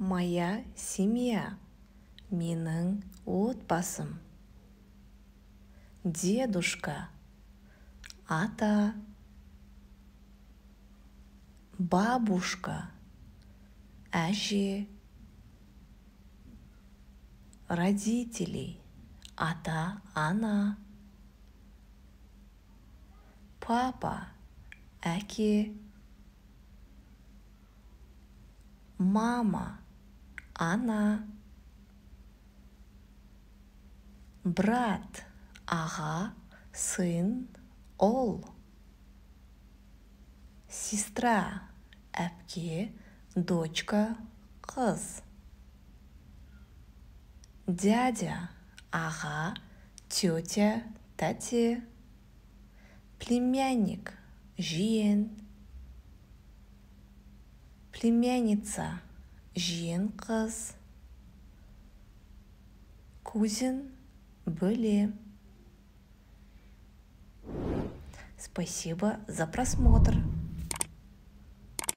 Моя семья. Менің отбасым. Дедушка. Ата. Бабушка. Әже. Родители. Ата, ана. Папа. Әке. Мама. Ана. Брат. Аға, сын, ол. Сестра. Әпке, дочка, қыз. Дядя. Аға, тетя, тәте. Племянник. Жиен. Племянница. Жиен қыз. Кузин. Бөле. Спасибо за просмотр.